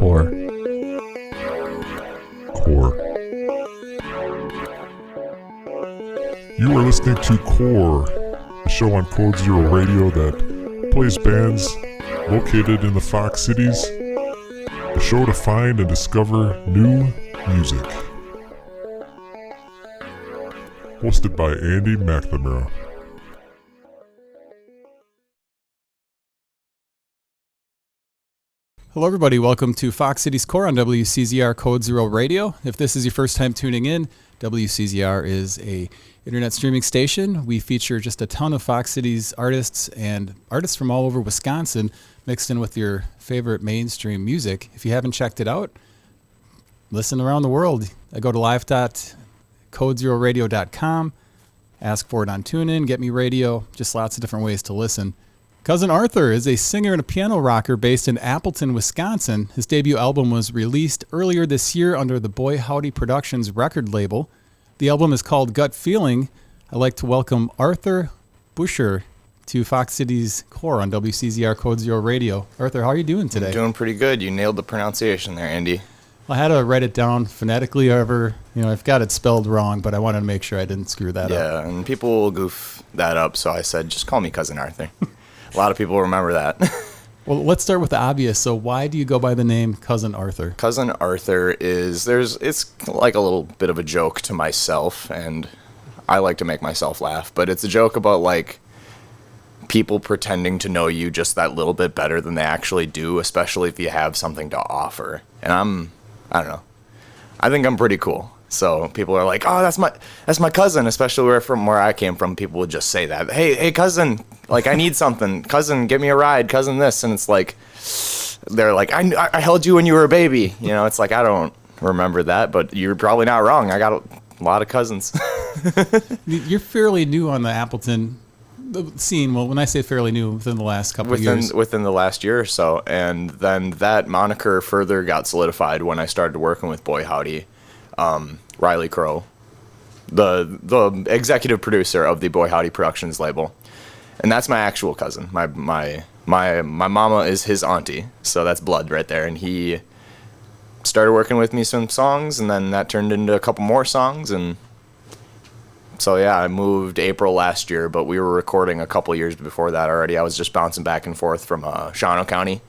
Core. You are listening to Core, a show on Code Zero Radio that plays bands located in the Fox Cities. A show to find and discover new music. Hosted by Andy McNamara. Hello everybody, welcome to Fox Cities Core on WCZR Code Zero Radio. If this is your first time tuning in, WCZR is a internet streaming station. We feature just a ton of Fox Cities artists and artists from all over Wisconsin mixed in with your favorite mainstream music. If you haven't checked it out, listen around the world. I go to live.codezeroradio.com, ask for it on TuneIn, Get Me Radio, just lots of different ways to listen. Cousin Arthur is a singer and a piano rocker based in Appleton, Wisconsin. His debut album was released earlier this year under the Boy Howdy Productions record label. The album is called Gut Feeling. I'd like to welcome Arthur Buscher to Fox Cities Core on WCZR Code Zero Radio. Arthur, how are you doing today? I'm doing pretty good. You nailed the pronunciation there, Andy. Well, I had to write it down phonetically, however, I've got it spelled wrong, but I wanted to make sure I didn't screw that up. Yeah, and people will goof that up, so I said, just call me Cousin Arthur. A lot of people remember that. Well, let's start with the obvious. So why do you go by the name Cousin Arthur? Cousin Arthur it's like a little bit of a joke to myself, and I like to make myself laugh, but it's a joke about like people pretending to know you just that little bit better than they actually do, especially if you have something to offer. And I don't know. I think I'm pretty cool. So people are like, "Oh, that's my cousin," especially from where I came from. People would just say that, "Hey, cousin, like I need something. Cousin, give me a ride. Cousin, this," and it's like they're like, "I held you when you were a baby." It's like I don't remember that, but you're probably not wrong. I got a lot of cousins. You're fairly new on the Appleton scene. Well, when I say fairly new, within the last couple of years. Within the last year or so, and then that moniker further got solidified when I started working with Boy Howdy. Riley Crowe, the executive producer of the Boy Howdy Productions label, and that's my actual cousin. My mama is his auntie, so that's blood right there. And he started working with me some songs, and then that turned into a couple more songs, and so yeah, I moved April last year, but we were recording a couple years before that already. I was just bouncing back and forth from Shawano County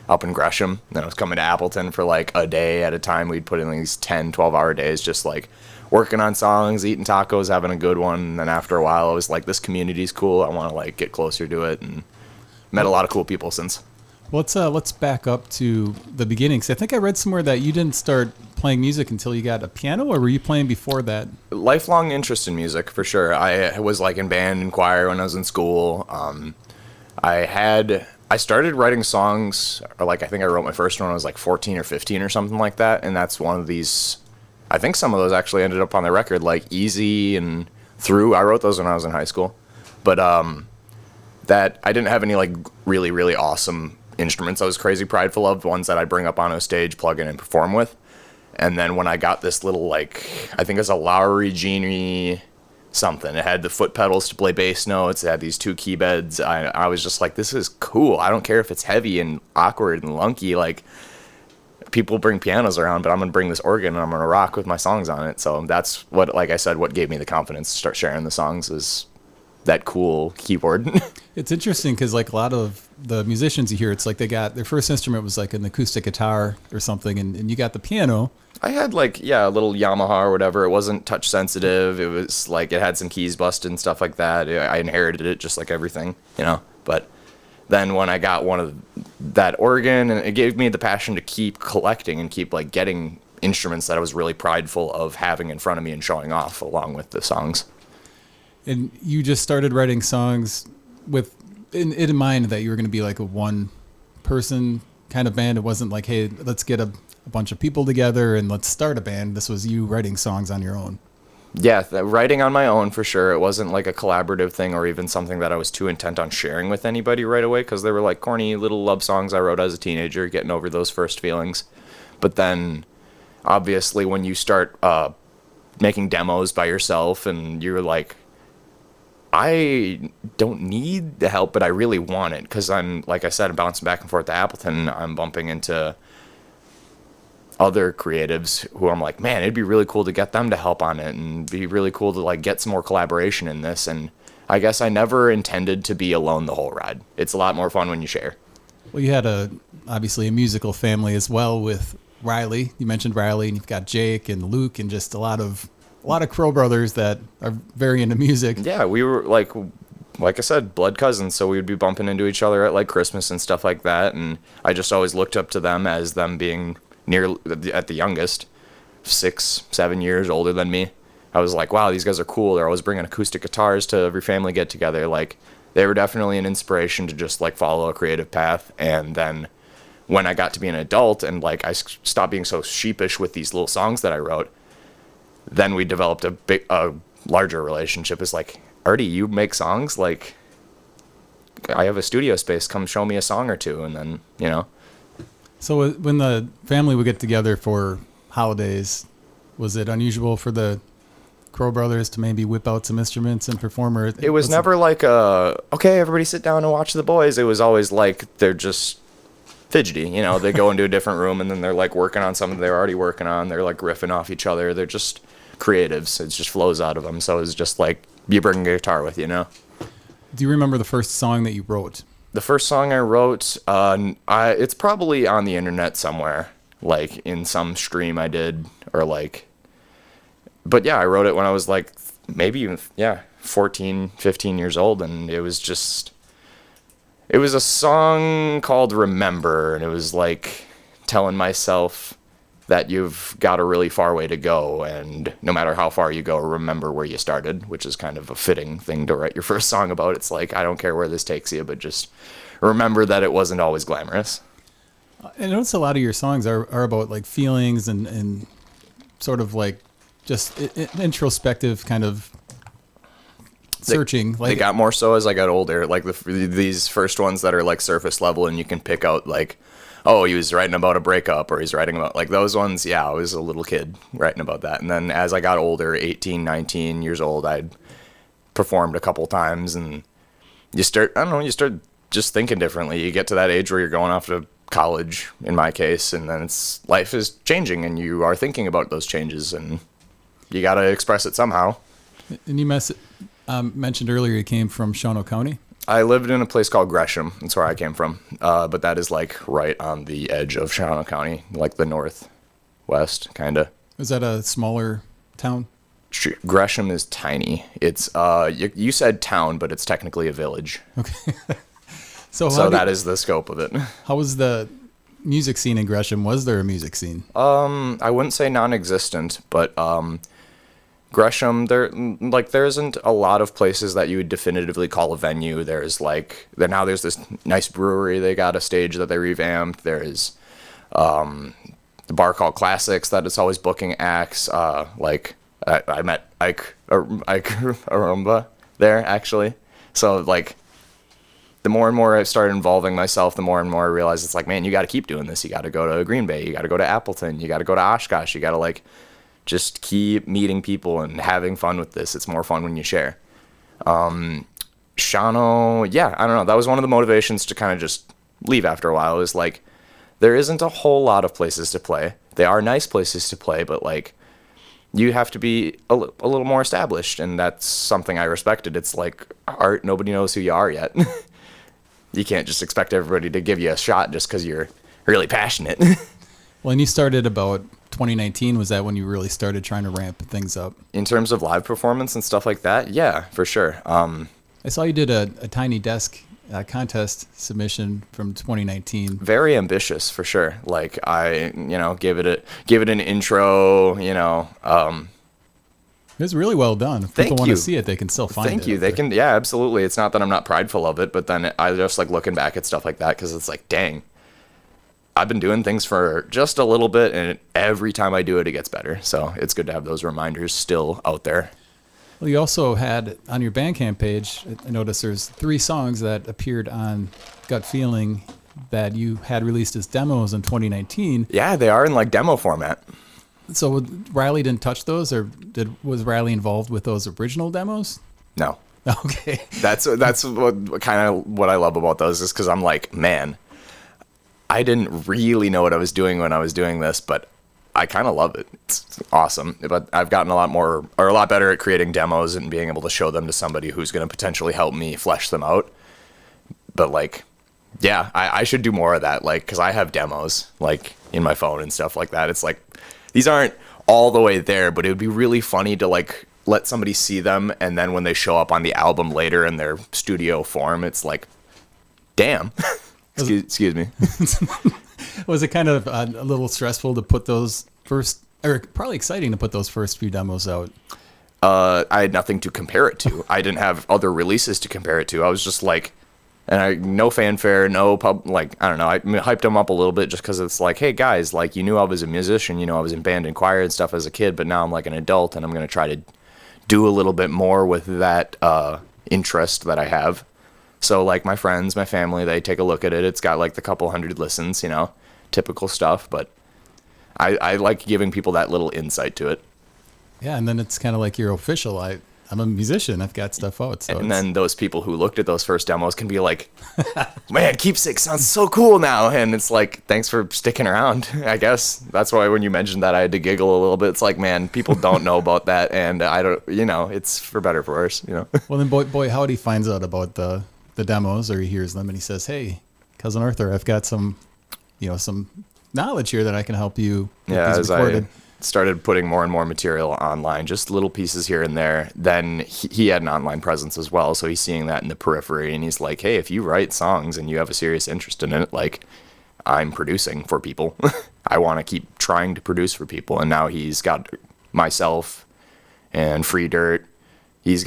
up in Gresham. Then I was coming to Appleton for like a day at a time. We'd put in these 10, 12-hour days just like working on songs, eating tacos, having a good one. And then after a while, I was like, this community's cool. I want to like get closer to it, and met a lot of cool people since. Well, let's back up to the beginning. 'Cause I think I read somewhere that you didn't start playing music until you got a piano, or were you playing before that? Lifelong interest in music, for sure. I was like in band and choir when I was in school. I started writing songs, or like I think I wrote my first one when I was like 14 or 15 or something like that, and that's one of these, I think some of those actually ended up on the record, like Easy and Through. I wrote those when I was in high school, but that I didn't have any like really, really awesome instruments I was crazy prideful of, ones that I bring up on a stage, plug in, and perform with. And then when I got this little like, I think it's a Lowry Genie something. It had the foot pedals to play bass notes. It had these two key beds. I was just like, this is cool. I don't care if it's heavy and awkward and lunky. Like, people bring pianos around, but I'm going to bring this organ and I'm going to rock with my songs on it. So that's what, like I said, what gave me the confidence to start sharing the songs is that cool keyboard. It's interesting because like a lot of the musicians you hear, it's like they got their first instrument was like an acoustic guitar or something, and you got the piano. I had like, a little Yamaha or whatever. It wasn't touch sensitive. It was like, it had some keys busted and stuff like that. I inherited it just like everything, But then when I got one of that organ, and it gave me the passion to keep collecting and keep like getting instruments that I was really prideful of having in front of me and showing off along with the songs. And you just started writing songs with in mind that you were going to be like a one person kind of band. It wasn't like, hey, let's get a bunch of people together and let's start a band. This was you writing songs on your own. Yeah, writing on my own for sure. It wasn't like a collaborative thing or even something that I was too intent on sharing with anybody right away, because they were like corny little love songs I wrote as a teenager, getting over those first feelings. But then obviously when you start making demos by yourself and you're like, I don't need the help, but I really want it, because I'm, like I said, I'm bouncing back and forth to Appleton. I'm bumping into other creatives who I'm like, man, it'd be really cool to get them to help on it, and be really cool to like get some more collaboration in this. And I guess I never intended to be alone the whole ride. It's a lot more fun when you share. Well, you had obviously a musical family as well with Riley. You mentioned Riley, and you've got Jake and Luke, and just a lot of Crowe Brothers that are very into music. Yeah, we were like I said, blood cousins, so we would be bumping into each other at like Christmas and stuff like that. And I just always looked up to them as them being at the youngest, 6-7 years older than me. I was like, wow, these guys are cool. They're always bringing acoustic guitars to every family get together. Like, they were definitely an inspiration to just like follow a creative path. And then when I got to be an adult and like I stopped being so sheepish with these little songs that I wrote, then we developed a larger relationship. It's like, Artie, you make songs? Like, I have a studio space. Come show me a song or two. And then, you know. So when the family would get together for holidays, was it unusual for the Crowe Brothers to maybe whip out some instruments and perform? Or it was never like, okay, everybody sit down and watch the boys. It was always like they're just fidgety. You know, they go into a different room and then they're like working on something they're already working on. They're like riffing off each other. They're just creatives. It just flows out of them. So it's just like you bring a guitar with you, know. Do you remember the first song that you wrote? The first song I wrote, it's probably on the internet somewhere, like in some stream I did, or like, but yeah, I wrote it when I was like maybe even 14, 15 years old, and it was a song called Remember, and it was like telling myself that you've got a really far way to go, and no matter how far you go, remember where you started, which is kind of a fitting thing to write your first song about. It's like, I don't care where this takes you, but just remember that it wasn't always glamorous. I notice a lot of your songs are about like feelings and sort of like just introspective kind of searching. They got more so as I got older. Like these first ones that are like surface level, and you can pick out like, oh, he was writing about a breakup, or he's writing about like those ones. Yeah, I was a little kid writing about that. And then as I got older, 18, 19 years old, I'd performed a couple times, and you start just thinking differently. You get to that age where you're going off to college, in my case, and then life is changing, and you are thinking about those changes, and you got to express it somehow. And you mentioned earlier you came from Shawano County. I lived in a place called Gresham. That's where I came from. But that is like right on the edge of Shawano County, like the northwest, kind of. Is that a smaller town? Gresham is tiny. It's you said town, but it's technically a village. Okay. So that is the scope of it. How was the music scene in Gresham? Was there a music scene? I wouldn't say non-existent, but Gresham, there isn't a lot of places that you would definitively call a venue. There's this nice brewery. They got a stage that they revamped. There's the bar called Classics that it's always booking acts. I met Ike Arumba there, actually. So like, the more and more I started involving myself, the more and more I realized it's like, man, you got to keep doing this. You got to go to Green Bay. You got to go to Appleton. You got to go to Oshkosh. You got to like just keep meeting people and having fun with this. It's more fun when you share. Shawano, yeah, I don't know. That was one of the motivations to kind of just leave after a while. Is like, there isn't a whole lot of places to play. They are nice places to play, but like, you have to be a little more established, and that's something I respected. It's like art, nobody knows who you are yet. You can't just expect everybody to give you a shot just because you're really passionate. Well, and you started about 2019. Was that when you really started trying to ramp things up? In terms of live performance and stuff like that, yeah, for sure. I saw you did a Tiny Desk contest submission from 2019. Very ambitious, for sure. Like I, give it an intro. It was really well done. If people want to see it, they can still find it. Thank you. They can, yeah, absolutely. It's not that I'm not prideful of it, but then I just like looking back at stuff like that because it's like, dang, I've been doing things for just a little bit, and every time I do it, it gets better. So it's good to have those reminders still out there. Well, you also had on your Bandcamp page, I noticed there's 3 songs that appeared on Gut Feeling that you had released as demos in 2019. Yeah, they are in like demo format. So Riley didn't touch those, or was Riley involved with those original demos? No. Okay. That's what kind of what I love about those is because I'm like, man, I didn't really know what I was doing when I was doing this, but I kind of love it. It's awesome. But I've gotten a lot better at creating demos and being able to show them to somebody who's going to potentially help me flesh them out. But like, yeah, I should do more of that. Like, cause I have demos like in my phone and stuff like that. It's like, these aren't all the way there, but it would be really funny to like let somebody see them. And then when they show up on the album later in their studio form, it's like, damn, excuse me. Was it kind of a little stressful to put those first, or probably exciting to put those first few demos out? I had nothing to compare it to. I didn't have other releases to compare it to. I was just like, no fanfare, no pub, like, I don't know. I hyped them up a little bit just because it's like, hey guys, like, you knew I was a musician, you know, I was in band and choir and stuff as a kid, but now I'm like an adult and I'm going to try to do a little bit more with that interest that I have. So like my friends, my family, they take a look at it. It's got like the couple hundred listens, you know, typical stuff, but I like giving people that little insight to it. Yeah, and then it's kind of like you're official. I'm a musician. I've got stuff out. So then those people who looked at those first demos can be like, man, Keepsakes sounds so cool now. And it's like, thanks for sticking around, I guess. That's why when you mentioned that, I had to giggle a little bit. It's like, man, people don't know about that. And I don't, you know, it's for better or for worse, you know. Well, then Boy Howdy finds out about the demos, or he hears them and he says, hey, Cousin Arthur, I've got some knowledge here that I can help you get as recorded. I started putting more and more material online, just little pieces here and there. Then he had an online presence as well, so he's seeing that in the periphery, and he's like, hey, if you write songs and you have a serious interest in it, like, I'm producing for people. I want to keep trying to produce for people. And now he's got myself and Free Dirt. He's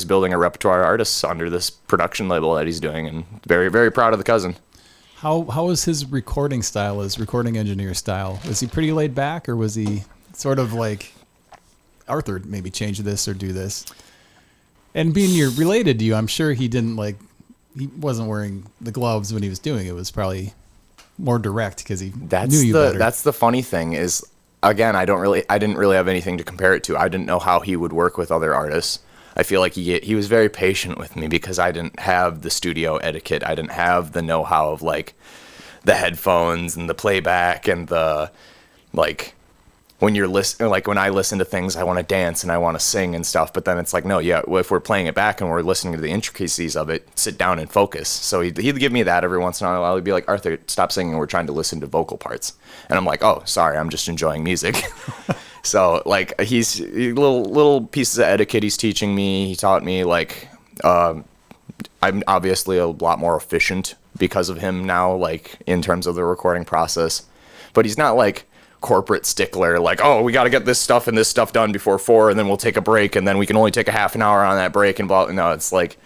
building a repertoire of artists under this production label that he's doing, and very, very proud of the cousin. How was his recording style, his recording engineer style? Was he pretty laid back, or was he sort of like, Arthur, maybe change this or do this? And being you're related to you, I'm sure he wasn't wearing the gloves when he was doing it. It was probably more direct because he knew you better. That's the funny thing is, again, I didn't really have anything to compare it to. I didn't know how he would work with other artists. I feel like he was very patient with me because I didn't have the studio etiquette. I didn't have the know-how of like the headphones and the playback and the like when you're listening, like when I listen to things, I want to dance and I want to sing and stuff. But then it's like, no, yeah, if we're playing it back and we're listening to the intricacies of it, sit down and focus. So he'd give me that every once in a while. He'd be like, Arthur, stop singing. We're trying to listen to vocal parts. And I'm like, oh, sorry, I'm just enjoying music. So like he's little pieces of etiquette he's teaching me. He taught me like I'm obviously a lot more efficient because of him now, like in terms of the recording process. But he's not like corporate stickler, like, oh, we got to get this stuff and this stuff done before 4, and then we'll take a break, and then we can only take a half an hour on that break and blah. No, it's like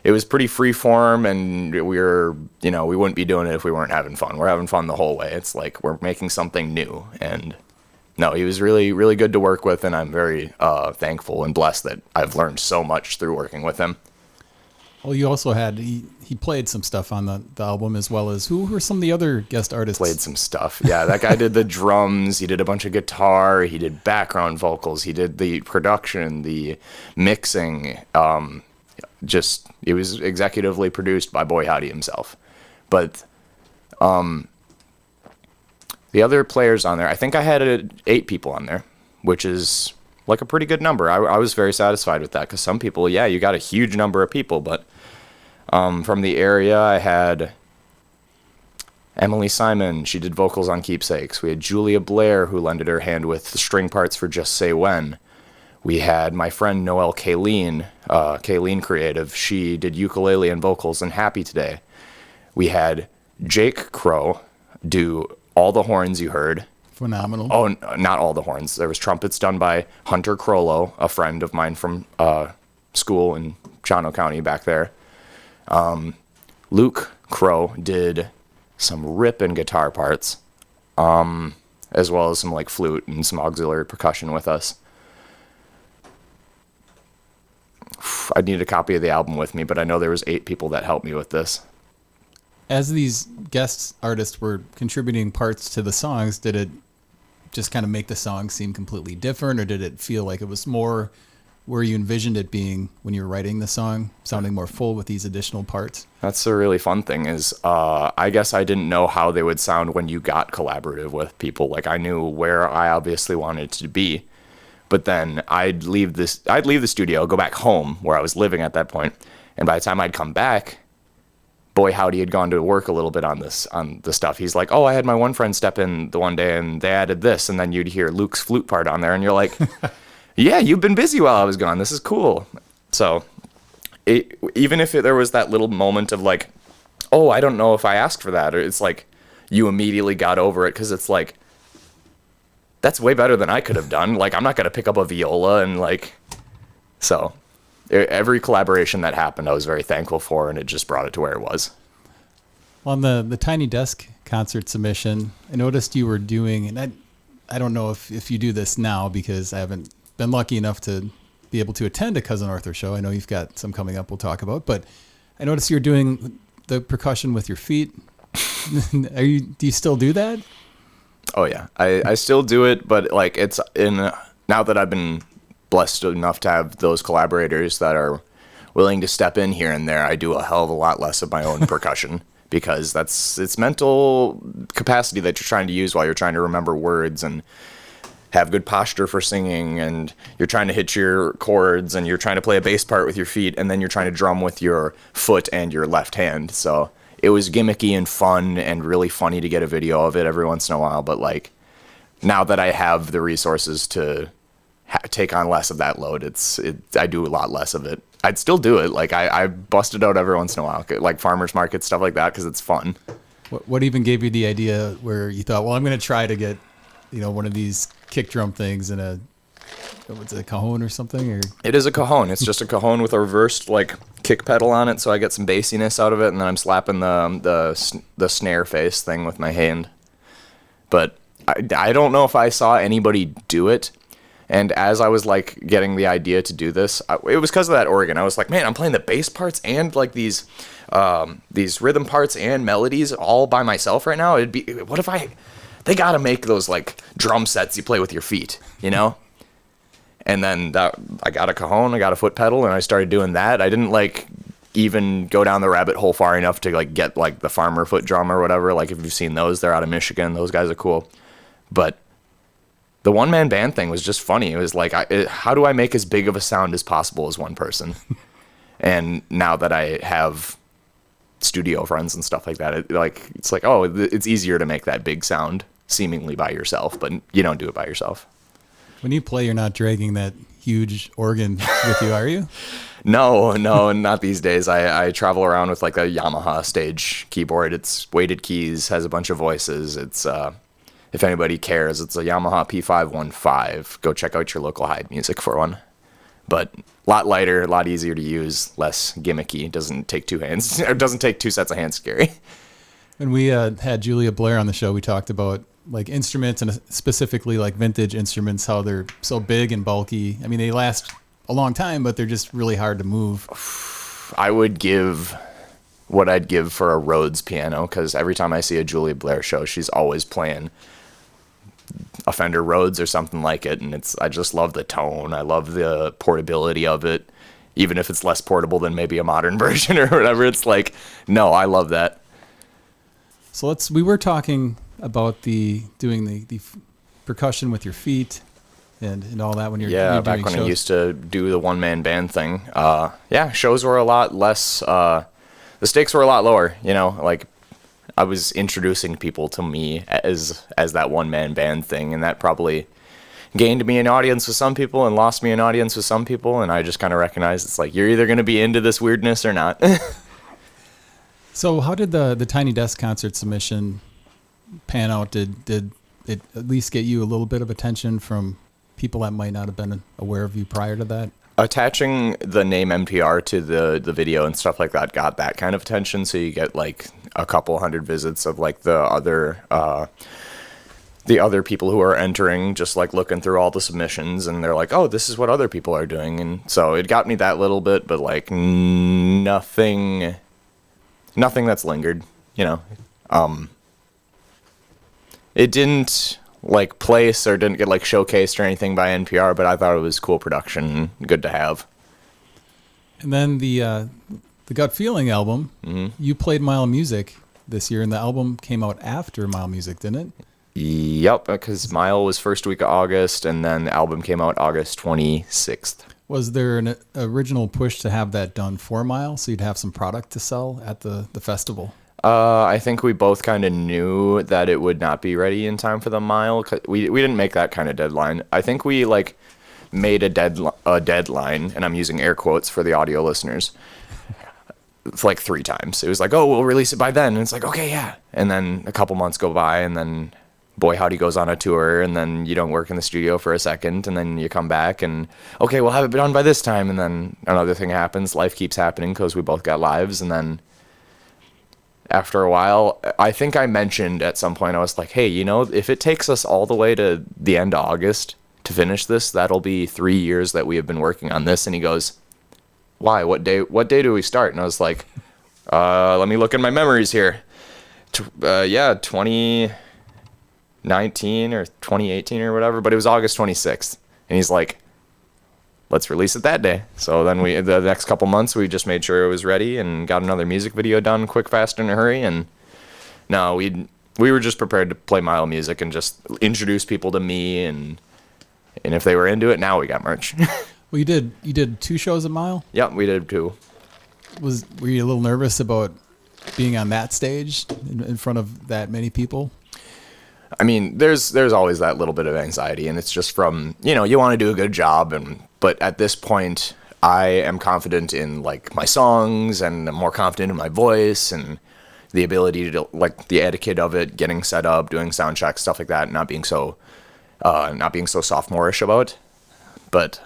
it was pretty free form, and we wouldn't be doing it if we weren't having fun. We're having fun the whole way. It's like we're making something new. And no, he was really, really good to work with, and I'm very thankful and blessed that I've learned so much through working with him. Well, you also had, he played some stuff on the album, as well as, who were some of the other guest artists? Played some stuff. Yeah, that guy did the drums, he did a bunch of guitar, he did background vocals, he did the production, the mixing. It was executively produced by Boy Howdy himself. But the other players on there, I think I had 8 people on there, which is like a pretty good number. I was very satisfied with that, because some people, yeah, you got a huge number of people, but from the area, I had Emily Simon. She did vocals on Keepsakes. We had Julia Blair, who lended her hand with the string parts for Just Say When. We had my friend Noelle Kayleen, Kayleen Creative. She did ukulele and vocals in Happy Today. We had Jake Crowe do all the horns you heard. Phenomenal. Oh, not all the horns. There was trumpets done by Hunter Crollo, a friend of mine from school in Chano County back there. Luke Crowe did some ripping guitar parts, as well as some like flute and some auxiliary percussion with us. I need a copy of the album with me, but I know there was 8 people that helped me with this. As these guest artists were contributing parts to the songs, did it just kind of make the song seem completely different, or did it feel like it was more where you envisioned it being when you were writing the song, sounding more full with these additional parts? That's the really fun thing is, I guess I didn't know how they would sound when you got collaborative with people. Like I knew where I obviously wanted it to be, but then I'd leave the studio, go back home where I was living at that point, and by the time I'd come back, Boy Howdy had gone to work a little bit on the stuff. He's like, oh, I had my one friend step in the one day and they added this, and then you'd hear Luke's flute part on there, and you're like, yeah, you've been busy while I was gone. This is cool. So even if there was that little moment of like, oh, I don't know if I asked for that, or it's like you immediately got over it because it's like, that's way better than I could have done. Like, I'm not going to pick up a viola and like, so every collaboration that happened, I was very thankful for, and it just brought it to where it was. On the Tiny Desk concert submission, I noticed you were doing, and I don't know if you do this now because I haven't been lucky enough to be able to attend a Cousin Arthur show. I know you've got some coming up we'll talk about, but I noticed you're doing the percussion with your feet. Do you still do that? Oh yeah, I still do it, but like it's now that I've been blessed enough to have those collaborators that are willing to step in here and there, I do a hell of a lot less of my own percussion because it's mental capacity that you're trying to use while you're trying to remember words and have good posture for singing, and you're trying to hit your chords, and you're trying to play a bass part with your feet, and then you're trying to drum with your foot and your left hand. So it was gimmicky and fun and really funny to get a video of it every once in a while, but like now that I have the resources to take on less of that load, I do a lot less of it. I'd still do it. Like I bust it out every once in a while, like farmers market, stuff like that, because it's fun. What even gave you the idea where you thought, well, I'm going to try to get, one of these kick drum things in a cajon or something? Or it is a cajon. It's just a cajon with a reversed like kick pedal on it, so I get some bassiness out of it, and then I'm slapping the snare face thing with my hand. But I don't know if I saw anybody do it. And as I was like getting the idea to do this, it was because of that organ. I was like, man, I'm playing the bass parts and like these rhythm parts and melodies all by myself right now. They got to make those like drum sets you play with your feet, And then I got a cajon, I got a foot pedal, and I started doing that. I didn't like even go down the rabbit hole far enough to like get like the farmer foot drum or whatever. Like if you've seen those, they're out of Michigan. Those guys are cool. But the one-man band thing was just funny. It was like, how do I make as big of a sound as possible as one person? And now that I have studio friends and stuff like that, it's like, oh, it's easier to make that big sound seemingly by yourself, but you don't do it by yourself. When you play, you're not dragging that huge organ with you, are you? No, not these days. I travel around with like a Yamaha stage keyboard. It's weighted keys, has a bunch of voices. It's if anybody cares, it's a Yamaha P515. Go check out your local Hyde Music for one. But a lot lighter, a lot easier to use, less gimmicky. Doesn't take two sets of hands to carry. When we had Julia Blair on the show, we talked about like instruments and specifically like vintage instruments, how they're so big and bulky. I mean, they last a long time, but they're just really hard to move. I would give what I'd give for a Rhodes piano, because every time I see a Julia Blair show, she's always playing a Fender Rhodes or something like it, and I just love the tone. I love the portability of it, even if it's less portable than maybe a modern version or whatever. It's like, no, I love that. So we were talking about doing the percussion with your feet and all that when you're back doing when shows. I used to do the one-man band thing. Shows were a lot less. The stakes were a lot lower. Like I was introducing people to me as that one-man band thing, and that probably gained me an audience with some people and lost me an audience with some people, and I just kind of recognized it's like, you're either going to be into this weirdness or not. So how did the Tiny Desk concert submission pan out? Did it at least get you a little bit of attention from people that might not have been aware of you prior to that? Attaching the name NPR to the video and stuff like that got that kind of attention, so you get like a couple hundred visits of like the other people who are entering, just like looking through all the submissions, and they're like, oh, this is what other people are doing. And so it got me that little bit, but like nothing that's lingered, It didn't like place or didn't get like showcased or anything by NPR, but I thought it was cool production, good to have. And then the Gut Feeling album, you played Mile Music this year, and the album came out after Mile Music, didn't it? Yep, because Mile was first week of August, and then the album came out August 26th. Was there an original push to have that done for Mile, so you'd have some product to sell at the festival? I think we both kind of knew that it would not be ready in time for the Mile. We didn't make that kind of deadline. I think we like made a deadline, and I'm using air quotes for the audio listeners. It's like 3 times. It was like, oh, we'll release it by then. And it's like, okay, yeah. And then a couple months go by, and then Boy Howdy goes on a tour, and then you don't work in the studio for a second, and then you come back, and okay, we'll have it done by this time. And then another thing happens. Life keeps happening because we both got lives. And then after a while, I think I mentioned at some point, I was like, hey, you know, if it takes us all the way to the end of August to finish this, that'll be 3 years that we have been working on this. And he goes, why? What day do we start? And I was like, let me look in my memories here. 2019 or 2018 or whatever, but it was August 26th. And he's like, let's release it that day. So then the next couple months, we just made sure it was ready and got another music video done quick, fast, in a hurry. And no, we were just prepared to play Mile Music and just introduce people to me. And if they were into it, now we got merch. Well, you did 2 shows at Mile? Yep, we did 2. Were you a little nervous about being on that stage in front of that many people? I mean, there's always that little bit of anxiety, and it's just from, you want to do a good job, but at this point, I am confident in like my songs, and I'm more confident in my voice and the ability to like the etiquette of it, getting set up, doing sound checks, stuff like that, not being so sophomorish about. But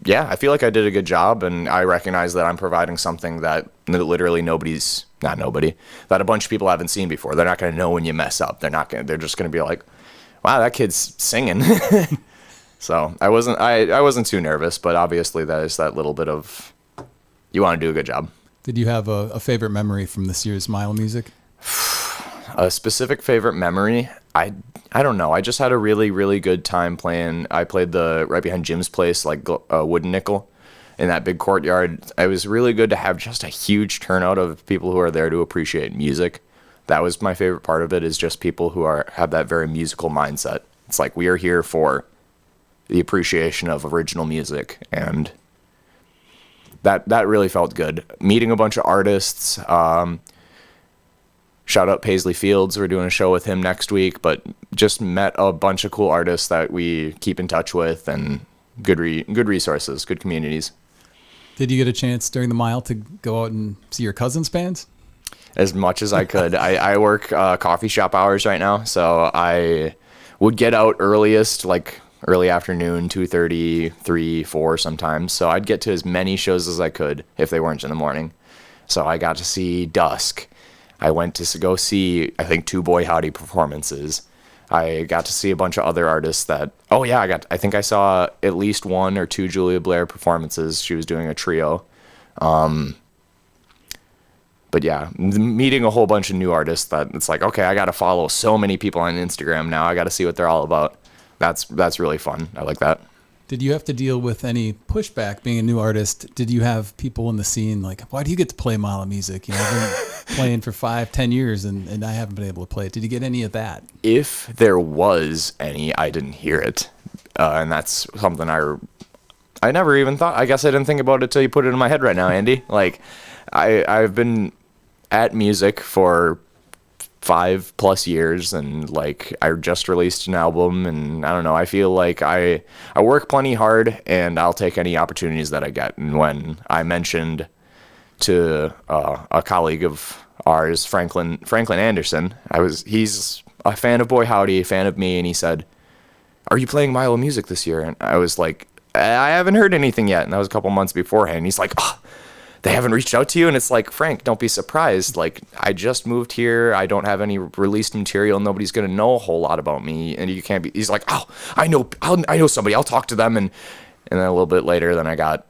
yeah, I feel like I did a good job, and I recognize that I'm providing something that literally that a bunch of people haven't seen before. They're not going to know when you mess up. They're just going to be like, wow, that kid's singing. So I wasn't too nervous, but obviously that is that little bit of, you want to do a good job. Did you have a favorite memory from this year's Mile Music? A specific favorite memory? I don't know. I just had a really, really good time playing. I played right behind Jim's place, like Wooden Nickel, in that big courtyard. It was really good to have just a huge turnout of people who are there to appreciate music. That was my favorite part of it, is just people who have that very musical mindset. It's like, we are here for the appreciation of original music, and that really felt good. Meeting a bunch of artists. Shout out Paisley Fields. We're doing a show with him next week, but just met a bunch of cool artists that we keep in touch with, and good resources, good communities. Did you get a chance during the Mile to go out and see your cousin's bands? As much as I could. I work coffee shop hours right now, so I would get out earliest, like early afternoon, 2:30, 3, 4 sometimes. So I'd get to as many shows as I could if they weren't in the morning. So I got to see Dusk. I went to go see, I think, 2 Boy Howdy performances. I got to see a bunch of other artists I think I saw at least 1 or 2 Julia Blair performances. She was doing a trio. But yeah, meeting a whole bunch of new artists that it's like, okay, I got to follow so many people on Instagram now. I got to see what they're all about. That's really fun. I like that. Did you have to deal with any pushback being a new artist? Did you have people in the scene like, why do you get to play Mile Music? I've been playing for 5-10 years and I haven't been able to play it. Did you get any of that? If there was any, I didn't hear it. And that's something I never even thought. I guess I didn't think about it till you put it in my head right now, Andy. Like, I've been at music for 5+ years, and like I just released an album, and I don't know, I feel like I work plenty hard, and I'll take any opportunities that I get. And when I mentioned to a colleague of ours, Franklin Anderson, he's a fan of Boy Howdy, a fan of me, and he said, "Are you playing Milo Music this year?" And I was like, "I haven't heard anything yet." And that was a couple months beforehand. He's like, "Oh, they haven't reached out to you?" And it's like, Frank, don't be surprised. Like, I just moved here. I don't have any released material. Nobody's going to know a whole lot about me. And you can't be, he's like, "Oh, I know somebody. I'll talk to them." And then a little bit later, then I got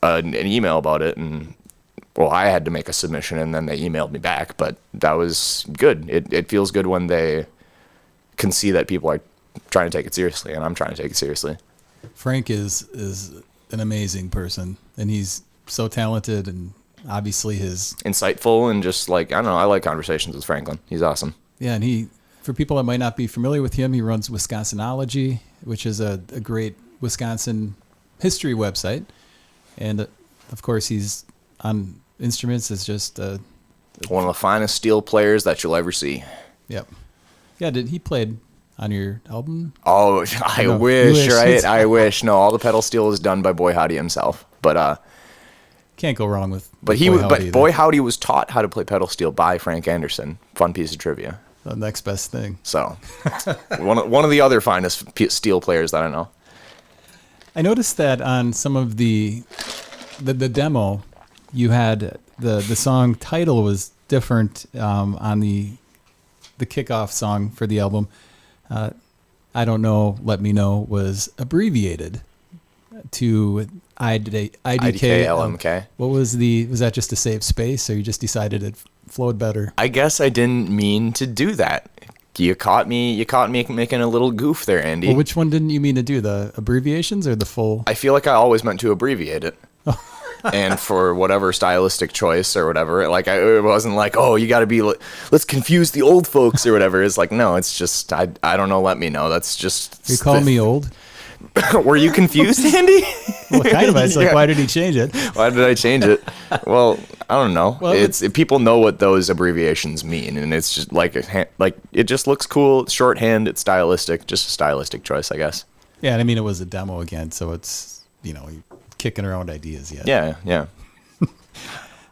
an email about it. And well, I had to make a submission, and then they emailed me back, but that was good. It feels good when they can see that people are trying to take it seriously, and I'm trying to take it seriously. Frank is an amazing person, and he's so talented, and obviously his Insightful, and just like, I don't know, I like conversations with Franklin. He's awesome. yeah, and he, for people that might not be familiar with him, he runs Wisconsinology, which is a great Wisconsin history website, and of course he's on instruments as just One of the finest steel players that you'll ever see. yep. Yeah, he played on your album? Oh, I No, wish, you wish. right? I wish. No, all the pedal steel is done by Boy Howdy himself. But Can't go wrong with Boy Howdy was taught how to play pedal steel by Frank Anderson. Fun piece of trivia. the next best thing. So, one of the other finest steel players that I know. I noticed that on some of the demo, you had the song title was different on the kickoff song for the album. I Don't Know, Let Me Know was abbreviated to IDK LMK. What was that just to save space, or you just decided it flowed better? I guess I didn't mean to do that. You caught me making a little goof there, Andy. Well, which one didn't you mean to do, the abbreviations or the full? I feel like I always meant to abbreviate it. And for whatever stylistic choice or whatever, like it wasn't like, oh, you got to be, let's confuse the old folks or whatever. It's like, no, it's just, I don't know, let me know. That's just. You call me old? Were you confused, Andy? Well, kind of. It's like, Yeah. why did he change it? Why did I change it? Well, I don't know. Well, People know what those abbreviations mean, and it's just like it just looks cool. It's shorthand. It's stylistic. Just a stylistic choice, I guess. Yeah, and I mean, it was a demo again, so it's, you're kicking around ideas yet. Yeah.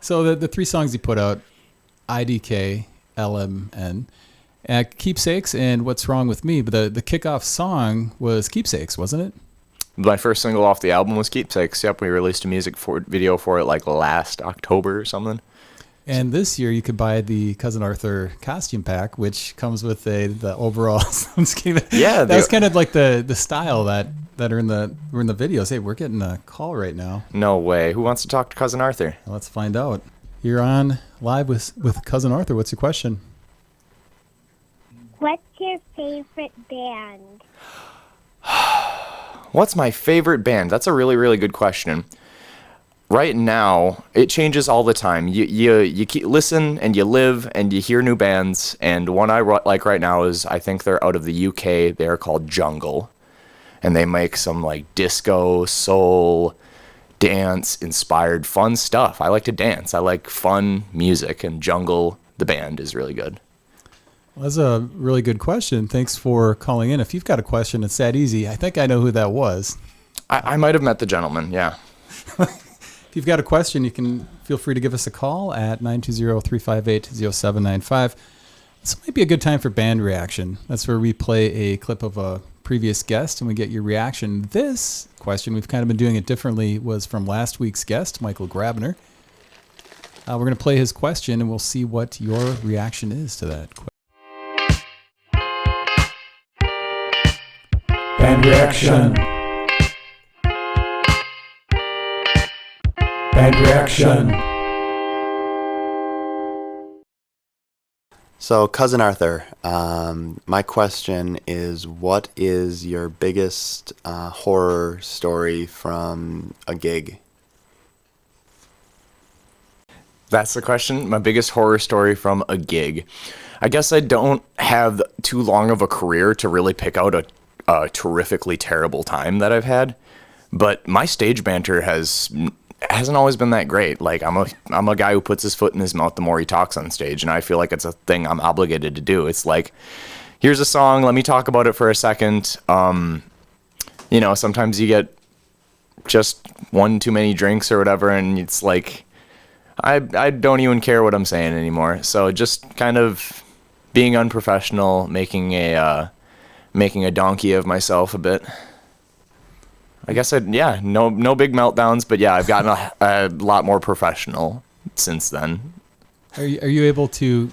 So the three songs you put out, IDK, LMN, Keepsakes, and What's Wrong With Me, but the kickoff song was Keepsakes, wasn't it? My first single off the album was Keepsakes. Yep, we released a music video for it like last October or something. And this year you could buy the Cousin Arthur costume pack, which comes with the overall soundscape. Yeah, that's kind of like the style that are in the videos. Hey, we're getting a call right now. No way. Who wants to talk to Cousin Arthur? Let's find out. You're on live with Cousin Arthur. What's your question? What's your favorite band? What's my favorite band? That's a really, really good question. Right now, it changes all the time. You keep listen and you live and you hear new bands. And one I like right now is, I think they're out of the UK. They're called Jungle, and they make some like disco, soul, dance inspired fun stuff. I like to dance. I like fun music, and Jungle, the band, is really good. Well, that's a really good question. Thanks for calling in. If you've got a question, it's that easy. I think I know who that was. I might have met the gentleman. Yeah. If you've got a question, you can feel free to give us a call at 920-358-0795. This might be a good time for band reaction. That's where we play a clip of a previous guest and we get your reaction. This question, we've kind of been doing it differently, was from last week's guest, Michael Grabner. We're going to play his question and we'll see what your reaction is to that question. Band reaction. Band reaction. So, Cousin Arthur, my question is, what is your biggest horror story from a gig? That's the question. My biggest horror story from a gig. I guess I don't have too long of a career to really pick out a terrifically terrible time that I've had, but my stage banter hasn't always been that great. Like I'm a guy who puts his foot in his mouth the more he talks on stage, and I feel like it's a thing I'm obligated to do. It's like, here's a song, let me talk about it for a second. Sometimes you get just one too many drinks or whatever, and it's like I don't even care what I'm saying anymore. So just kind of being unprofessional, making a donkey of myself a bit. I guess no big meltdowns, but yeah, I've gotten a lot more professional since then. Are you able to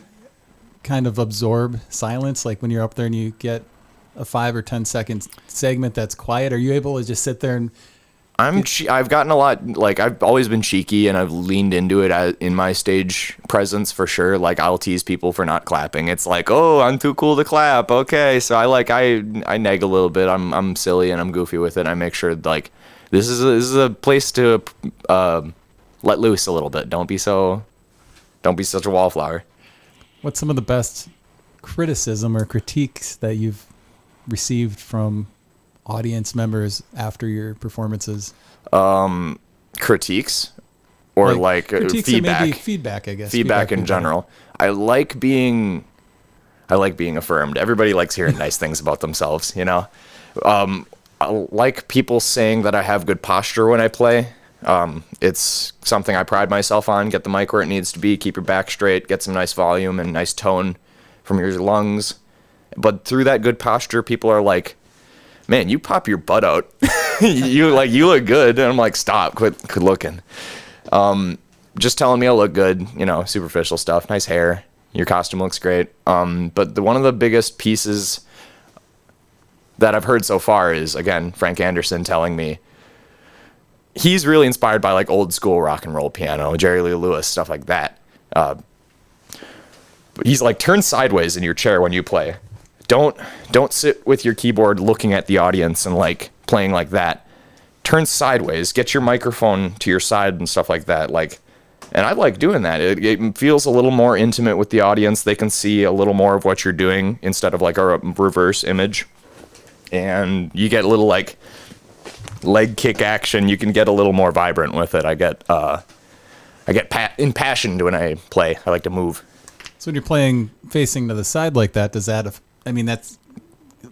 kind of absorb silence? Like when you're up there and you get a 5 or 10 second segment that's quiet, are you able to just sit there and I've gotten a lot, like, I've always been cheeky and I've leaned into it in my stage presence for sure. Like, I'll tease people for not clapping. It's like, oh, I'm too cool to clap. Okay. So I nag a little bit. I'm silly and I'm goofy with it. I make sure, like, this is a place to let loose a little bit. Don't be such a wallflower. What's some of the best criticism or critiques that you've received from audience members after your performances? Critiques or critiques feedback. Or maybe feedback, I guess. Feedback in general. I like being affirmed. Everybody likes hearing nice things about themselves, you know. I like people saying that I have good posture when I play. It's something I pride myself on. Get the mic where it needs to be, keep your back straight, get some nice volume and nice tone from your lungs. But through that good posture, people are like, man, you pop your butt out. you look good. And I'm like, stop, quit looking. Just telling me I look good, you know, superficial stuff, nice hair, your costume looks great. But one of the biggest pieces that I've heard so far is, again, Frank Anderson telling me he's really inspired by like old school rock and roll piano, Jerry Lee Lewis, stuff like that. But he's like, turn sideways in your chair when you play. Don't sit with your keyboard looking at the audience and like playing like that. Turn sideways, get your microphone to your side and stuff like that. Like, and I like doing that. It feels a little more intimate with the audience. They can see a little more of what you're doing instead of like a reverse image. And you get a little like leg kick action. You can get a little more vibrant with it. I get impassioned when I play. I like to move. So when you're playing facing to the side like that, does that, I mean, that's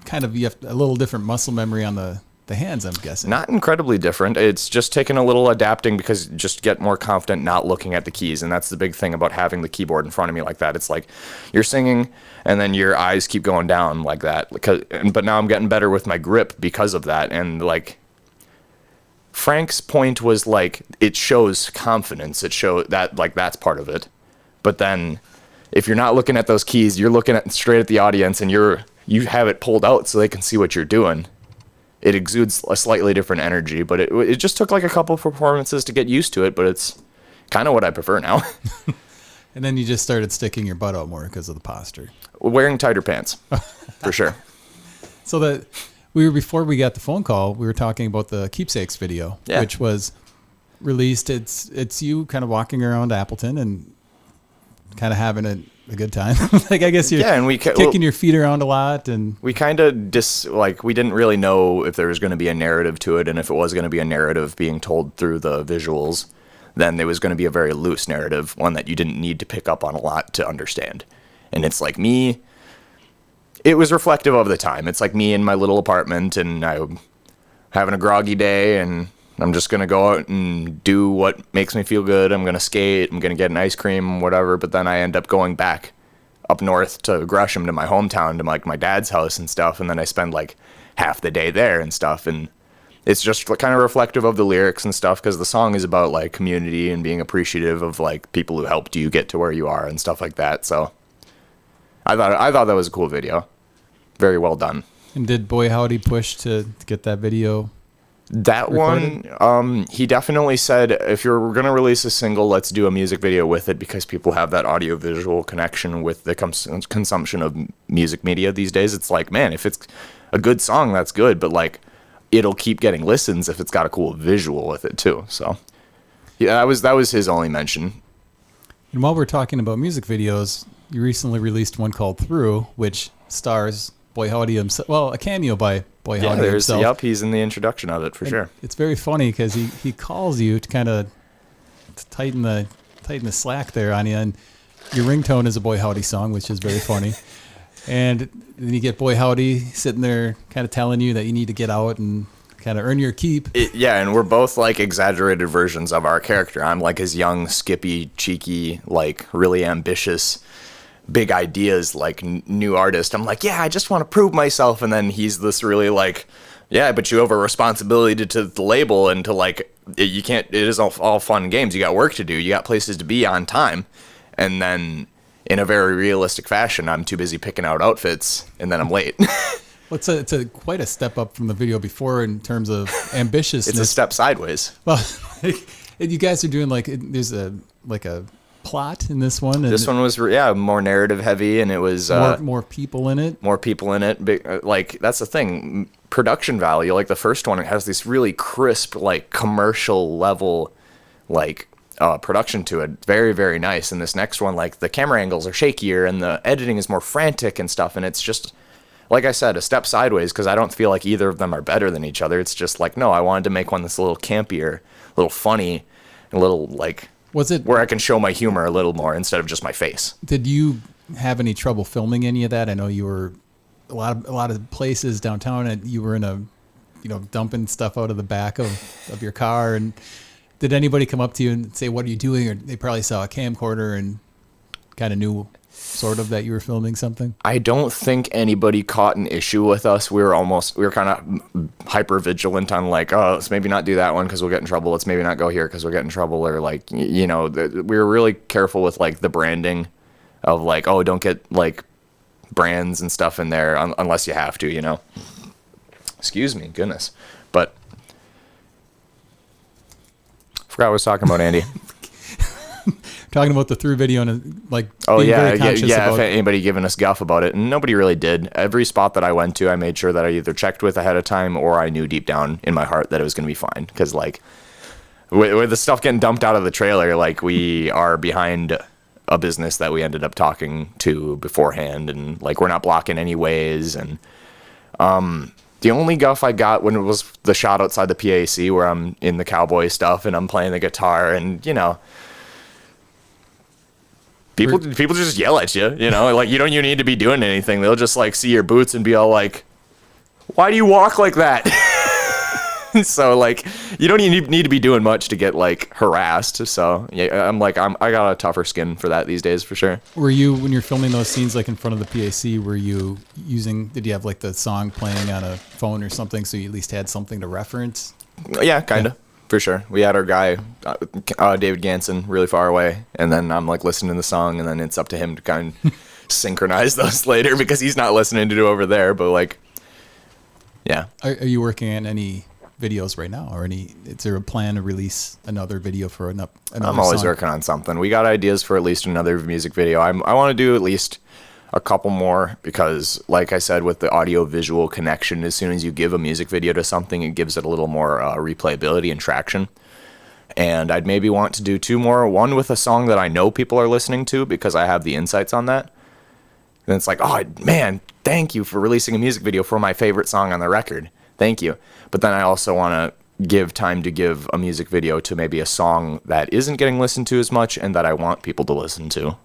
kind of, you have a little different muscle memory on the hands, I'm guessing. Not incredibly different. It's just taking a little adapting because just get more confident not looking at the keys. And that's the big thing about having the keyboard in front of me like that. It's like you're singing and then your eyes keep going down like that. But now I'm getting better with my grip because of that. And like Frank's point was like, it shows confidence. It shows that like that's part of it. But then if you're not looking at those keys, you're looking straight at the audience and you have it pulled out so they can see what you're doing. It exudes a slightly different energy, but it just took like a couple performances to get used to it, but it's kind of what I prefer now. And then you just started sticking your butt out more because of the posture. Wearing tighter pants, for sure. So before we got the phone call, we were talking about the Keepsakes video, which was released. It's you kind of walking around Appleton and kind of having a good time. Like, I guess you're kicking your feet around a lot. And we kind of we didn't really know if there was going to be a narrative to it. And if it was going to be a narrative being told through the visuals, then there was going to be a very loose narrative, one that you didn't need to pick up on a lot to understand. And it's like me, it was reflective of the time. It's like me in my little apartment and I'm having a groggy day and I'm just going to go out and do what makes me feel good. I'm going to skate. I'm going to get an ice cream, whatever. But then I end up going back up north to Gresham, to my hometown, to like my dad's house and stuff. And then I spend like half the day there and stuff. And it's just kind of reflective of the lyrics and stuff because the song is about like community and being appreciative of like people who helped you get to where you are and stuff like that. So I thought that was a cool video. Very well done. And did Boy Howdy push to get that video? That recorded? One, he definitely said, if you're going to release a single, let's do a music video with it because people have that audio-visual connection with the consumption of music media these days. It's like, man, if it's a good song, that's good, but like it'll keep getting listens if it's got a cool visual with it too. So yeah, that was his only mention. And while we're talking about music videos, you recently released one called Through, which stars Boy Howdy himself. Well, a cameo by Boy Howdy himself. Yep, he's in the introduction of it for sure. It's very funny because he calls you to kind of tighten the slack there on you, and your ringtone is a Boy Howdy song, which is very funny. And then you get Boy Howdy sitting there kind of telling you that you need to get out and kind of earn your keep. And we're both like exaggerated versions of our character. I'm like his young, skippy, cheeky, like really ambitious, big ideas, like new artist. I'm like, yeah, I just want to prove myself. And then he's this really like, yeah, but you have a responsibility to the label and to like, you can't, it is all fun and games. You got work to do. You got places to be on time. And then in a very realistic fashion, I'm too busy picking out outfits and then I'm late. Well, it's a quite a step up from the video before in terms of ambitiousness. It's a step sideways. Well, you guys are doing there's a plot in this one. And This one was more narrative heavy, and it was more people in it. More people in it. Like that's the thing. Production value. Like the first one, it has this really crisp, like commercial level, like production to it. Very, very nice. And this next one, like the camera angles are shakier, and the editing is more frantic and stuff. And it's just, like I said, a step sideways because I don't feel like either of them are better than each other. It's just like, no, I wanted to make one that's a little campier, a little funny, a little like. Was it where I can show my humor a little more instead of just my face? Did you have any trouble filming any of that? I know you were a lot of places downtown, and you were in a, dumping stuff out of the back of your car. And did anybody come up to you and say, "What are you doing?" Or they probably saw a camcorder and kind of knew sort of that you were filming something? I don't think anybody caught an issue with us. We were kind of hyper vigilant on like, oh, let's maybe not do that one because we'll get in trouble. Let's maybe not go here because we'll get in trouble. Or like, we were really careful with like the branding of like, oh, don't get like brands and stuff in there unless you have to, Excuse me, goodness. But I forgot what I was talking about, Andy. Talking about the through video and like being very conscious about if anybody giving us guff about it, and nobody really did. Every spot that I went to, I made sure that I either checked with ahead of time or I knew deep down in my heart that it was going to be fine. Because like with the stuff getting dumped out of the trailer, like we are behind a business that we ended up talking to beforehand, and like we're not blocking any ways. And the only guff I got when it was the shot outside the PAC where I'm in the cowboy stuff and I'm playing the guitar, and People just yell at you, like you don't even need to be doing anything. They'll just like see your boots and be all like, "Why do you walk like that?" So like you don't even need to be doing much to get like harassed. So yeah, I got a tougher skin for that these days for sure. Were you, when you're filming those scenes like in front of the PAC, did you have like the song playing on a phone or something so you at least had something to reference? Yeah, kind of. For sure. We had our guy, David Ganson, really far away. And then I'm like listening to the song, and then it's up to him to kind of synchronize those later because he's not listening to it over there. But like, yeah. Are you working on any videos right now, or is there a plan to release another video for another I'm always song? working on something. We got ideas for at least another music video. I want to do at least a couple more because, like I said, with the audio-visual connection, as soon as you give a music video to something, it gives it a little more replayability and traction. And I'd maybe want to do two more. One with a song that I know people are listening to because I have the insights on that. And it's like, oh, man, thank you for releasing a music video for my favorite song on the record. Thank you. But then I also want to give time to give a music video to maybe a song that isn't getting listened to as much and that I want people to listen to.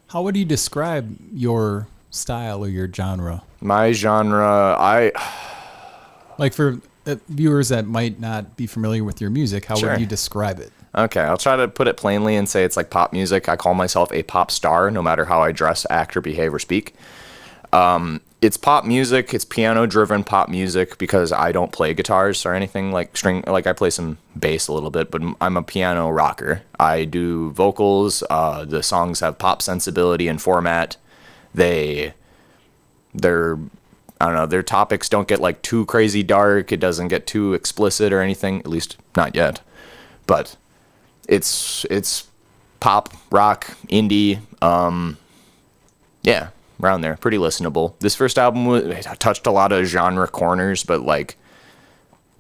How would you describe your style or your genre? My genre, like for viewers that might not be familiar with your music, how Sure. would you describe it? Okay, I'll try to put it plainly and say it's like pop music. I call myself a pop star, no matter how I dress, act, or behave, or speak. It's pop music. It's piano-driven pop music because I don't play guitars or anything like string. Like I play some bass a little bit, but I'm a piano rocker. I do vocals. The songs have pop sensibility and format. They're I don't know. Their topics don't get like too crazy dark. It doesn't get too explicit or anything. At least not yet. But it's pop, rock, indie. Yeah. Around there, pretty listenable. This first album touched a lot of genre corners, but like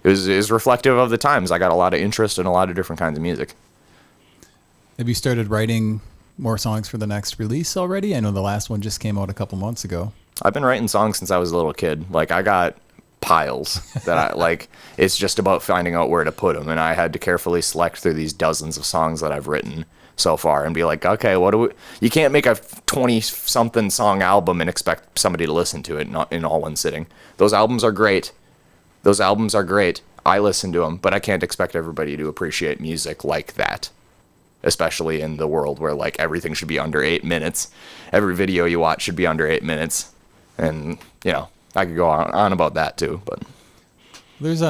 it was reflective of the times. I got a lot of interest in a lot of different kinds of music. Have you started writing more songs for the next release already? I know the last one just came out a couple months ago. I've been writing songs since I was a little kid. Like I got piles that I like. It's just about finding out where to put them, and I had to carefully select through these dozens of songs that I've written so far and be like, okay, you can't make a 20-something song album and expect somebody to listen to it not in all one sitting. Those albums are great. I listen to them, but I can't expect everybody to appreciate music like that, especially in the world where like everything should be under 8 minutes. Every video you watch should be under 8 minutes. And, I could go on about that too, but There's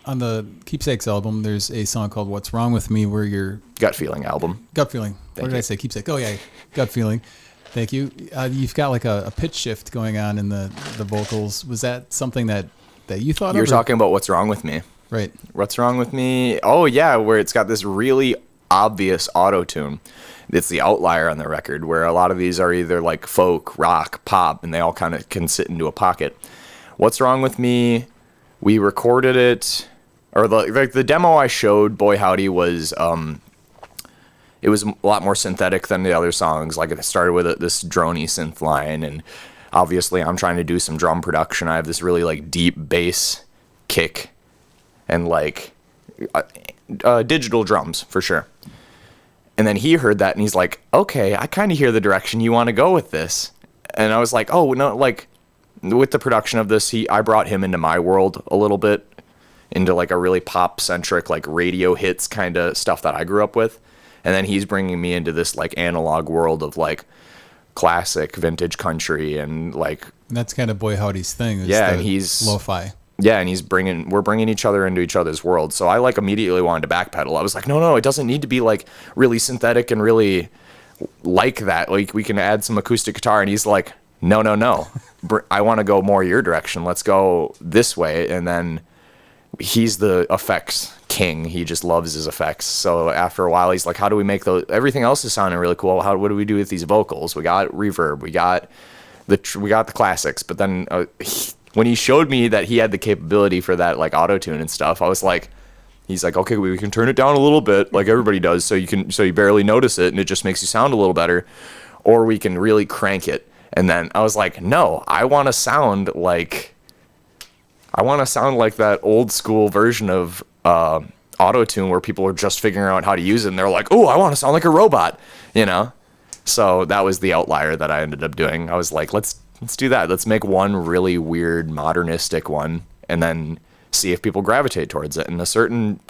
on the Keepsakes album, there's a song called What's Wrong With Me where you're... Gut Feeling album. Gut Feeling. What did I say? Keepsake. Oh, yeah. Gut Feeling. Thank you. You've got like a pitch shift going on in the vocals. Was that something that you thought You're of? talking about What's Wrong With Me. Right. What's Wrong With Me? Oh, yeah, where it's got this really obvious auto-tune. It's the outlier on the record, where a lot of these are either like folk, rock, pop, and they all kind of can sit into a pocket. What's Wrong With Me? We recorded it, or the demo I showed, Boy Howdy, was it was a lot more synthetic than the other songs. Like it started with this drony synth line, and obviously I'm trying to do some drum production. I have this really like deep bass kick and like digital drums for sure. And then he heard that and he's like, okay, I kind of hear the direction you want to go with this. And I was like, oh no, like with the production of this, I brought him into my world a little bit, into like a really pop centric, like radio hits kind of stuff that I grew up with. And then he's bringing me into this like analog world of like classic vintage country and like. And that's kind of Boy Howdy's thing. And he's lo-fi. Yeah, and we're bringing each other into each other's world. So I like immediately wanted to backpedal. I was like, no, it doesn't need to be like really synthetic and really like that. Like we can add some acoustic guitar. And he's like, no. I want to go more your direction. Let's go this way. And then he's the effects king. He just loves his effects. So after a while, he's like, how do we make those? Everything else is sounding really cool. What do we do with these vocals? We got reverb. We got the classics. But then when he showed me that he had the capability for that like auto-tune and stuff, I was like, he's like, okay, we can turn it down a little bit like everybody does, so you barely notice it and it just makes you sound a little better, or we can really crank it. And then I was like, no, I want to sound like that old school version of auto-tune where people are just figuring out how to use it and they're like, oh, I want to sound like a robot, you know? So that was the outlier that I ended up doing. I was like, let's do that. Let's make one really weird modernistic one and then see if people gravitate towards it. And certain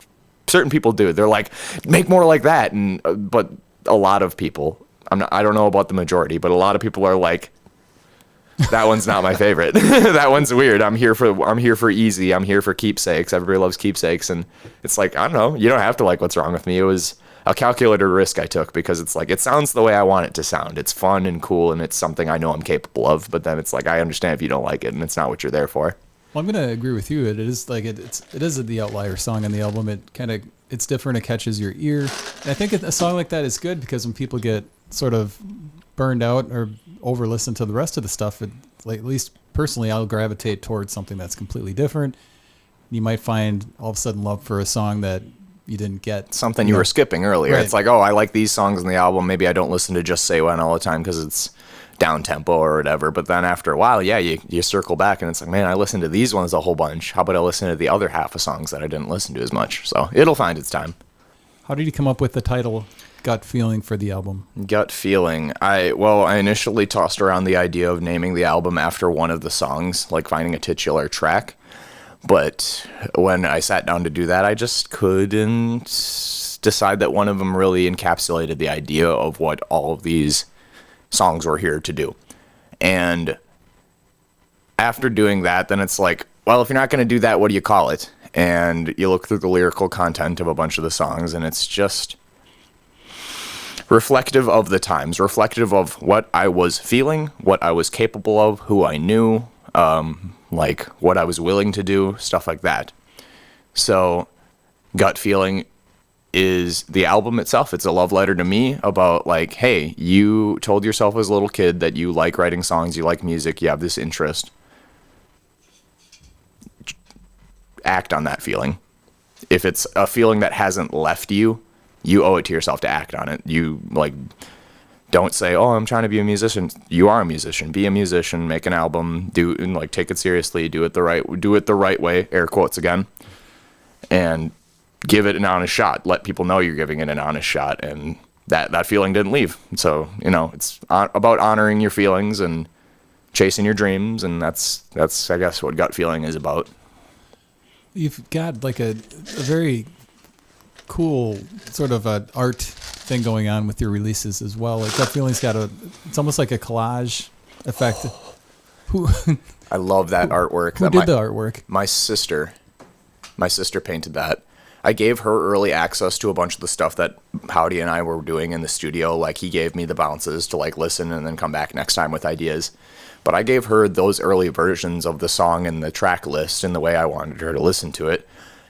people do. They're like, make more like that. And but a lot of people, I don't know about the majority, but a lot of people are like, that one's not my favorite. That one's weird. I'm here for easy. I'm here for Keepsakes. Everybody loves Keepsakes. And it's like, I don't know. You don't have to like What's Wrong With Me. It was a calculated risk I took because it's like, it sounds the way I want it to sound. It's fun and cool and it's something I know I'm capable of, but then it's like, I understand if you don't like it and it's not what you're there for. Well, I'm going to agree with you. It is like, it is the outlier song on the album. It's different. It catches your ear. And I think a song like that is good because when people get sort of burned out or over listen to the rest of the stuff, like, at least personally, I'll gravitate towards something that's completely different. You might find all of a sudden love for a song that you didn't get. Something you were skipping earlier. Right. It's like, oh, I like these songs on the album. Maybe I don't listen to Just Say When all the time because it's down tempo or whatever. But then after a while, yeah, you circle back and it's like, man, I listened to these ones a whole bunch. How about I listen to the other half of songs that I didn't listen to as much? So it'll find its time. How did you come up with the title Gut Feeling for the album? Gut Feeling. I initially tossed around the idea of naming the album after one of the songs, like finding a titular track. But when I sat down to do that, I just couldn't decide that one of them really encapsulated the idea of what all of these songs were here to do. And after doing that, then it's like, well, if you're not going to do that, what do you call it? And you look through the lyrical content of a bunch of the songs, and it's just reflective of the times, reflective of what I was feeling, what I was capable of, who I knew, like what I was willing to do, stuff like that. So Gut Feeling is the album itself. It's a love letter to me about like, hey, you told yourself as a little kid that you like writing songs, you like music, you have this interest. Act on that feeling. If it's a feeling that hasn't left you, you owe it to yourself to act on it. You like, don't say, oh, I'm trying to be a musician. You are a musician. Be a musician, make an album, do and like take it seriously, do it the right way, air quotes again. And give it an honest shot. Let people know you're giving it an honest shot, and that feeling didn't leave. So, it's about honoring your feelings and chasing your dreams, and that's I guess what Gut Feeling is about. You've got like a very cool sort of art thing going on with your releases as well. Like Gut Feeling's got it's almost like a collage effect. I love that artwork. Who did the artwork? My sister painted that. I gave her early access to a bunch of the stuff that Howdy and I were doing in the studio. Like, he gave me the bounces to like listen and then come back next time with ideas. But I gave her those early versions of the song and the track list in the way I wanted her to listen to it.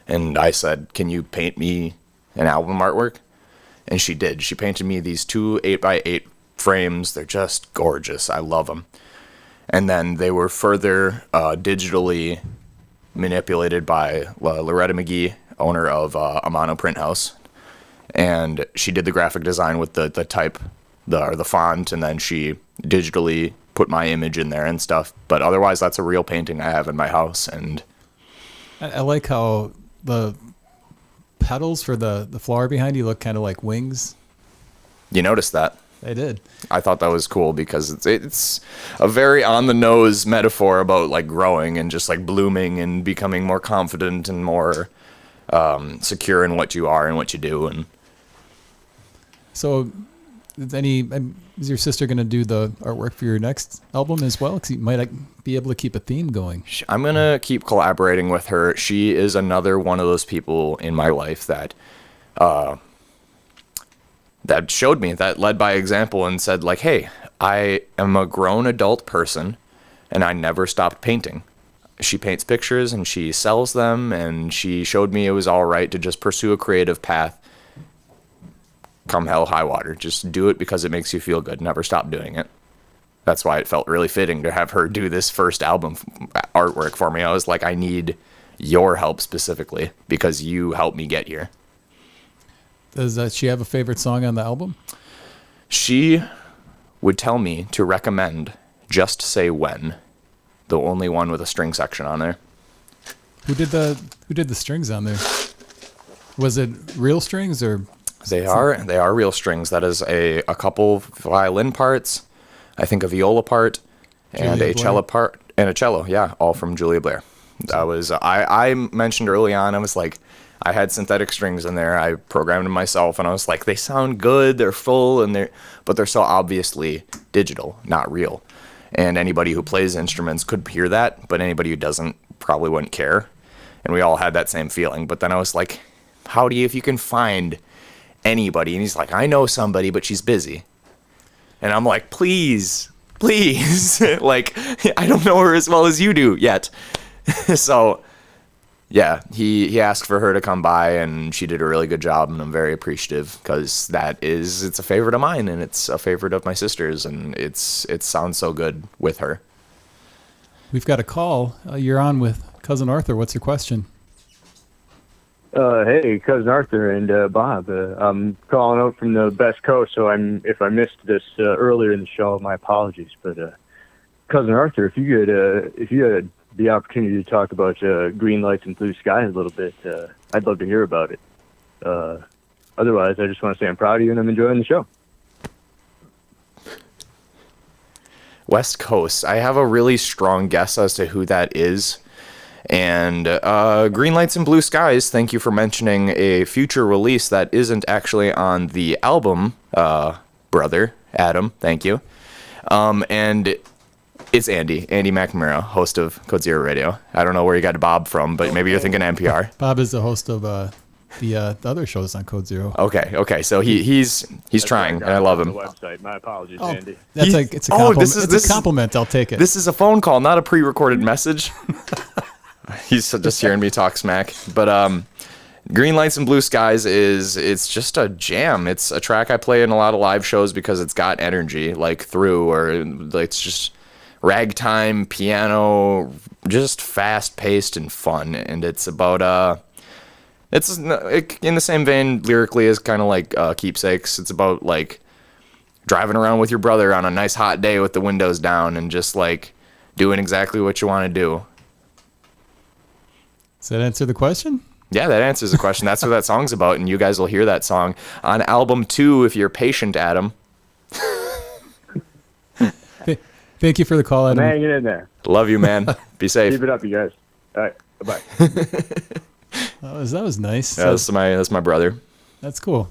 And I said, can you paint me an album artwork? And she did. She painted me these 2 8x8 frames. They're just gorgeous. I love them. And then they were further digitally manipulated by Loretta McGee, owner of Amano Print House. And she did the graphic design with the type, the font, and then she digitally put my image in there and stuff. But otherwise, that's a real painting I have in my house. And I like how the petals for the flower behind you look kind of like wings. you noticed that. I did. I thought that was cool because it's a very on the nose metaphor about like growing and just like blooming and becoming more confident and more secure in what you are and what you do. And so, is your sister going to do the artwork for your next album as well? Because you might be able to keep a theme going. I'm gonna keep collaborating with her. She is another one of those people in my life that that showed me, that led by example and said like, hey, I am a grown adult person and I never stopped painting. She paints pictures and she sells them, and she showed me it was all right to just pursue a creative path come hell high water. Just do it because it makes you feel good. Never stop doing it. That's why it felt really fitting to have her do this first album artwork for me. I was like, I need your help specifically because you helped me get here. Does she have a favorite song on the album? She would tell me to recommend Just Say When, the only one with a string section on there. Who did the strings on there? Was it real strings or? They are real strings. That is a couple violin parts, I think a viola part, and Julia a cello part, and a cello. Yeah, all from Julia Blair. That was I mentioned early on. I was like, I had synthetic strings in there. I programmed them myself, and I was like, they sound good. They're full, but they're so obviously digital, not real. And anybody who plays instruments could hear that, but anybody who doesn't probably wouldn't care. And we all had that same feeling. But then I was like, Howdy, if you can find anybody, and he's like, I know somebody, but she's busy. And I'm like, please like, I don't know her as well as you do yet. So yeah, he asked for her to come by, and she did a really good job, and I'm very appreciative because it's a favorite of mine, and it's a favorite of my sister's, and it sounds so good with her. We've got a call. You're on with Cousin Arthur. What's your question? Hey, Cousin Arthur and Bob. I'm calling out from the Best Coast, so if I missed this earlier in the show, my apologies. But Cousin Arthur, if you had the opportunity to talk about green lights and blue skies a little bit, I'd love to hear about it. Otherwise, I just want to say I'm proud of you and I'm enjoying the show. West Coast. I have a really strong guess as to who that is. And Green Lights and Blue Skies, thank you for mentioning a future release that isn't actually on the album, brother, Adam, thank you. And it's Andy McNamara, host of Code Zero Radio. I don't know where you got Bob from, but maybe you're thinking NPR. Bob is the host of the other shows on Code Zero. Okay, so he's trying, and I love him. The website. My apologies, Andy. It's a compliment. It's a compliment. I'll take it. This is a phone call, not a pre-recorded message. He's just hearing me talk smack. But Green Lights and Blue Skies it's just a jam. It's a track I play in a lot of live shows because it's got energy or it's just ragtime piano, just fast-paced and fun. And it's about it's in the same vein lyrically as kind of like Keepsakes. It's about like driving around with your brother on a nice hot day with the windows down and just like doing exactly what you want to do. Does that answer the question? Yeah, that answers the question. That's what that song's about, and you guys will hear that song on album 2 if you're patient, Adam. Thank you for the call, Adam. I'm hanging in there. Love you, man. Be safe. Keep it up, you guys. All right, bye-bye. That was nice. Yeah, that's my brother. That's cool.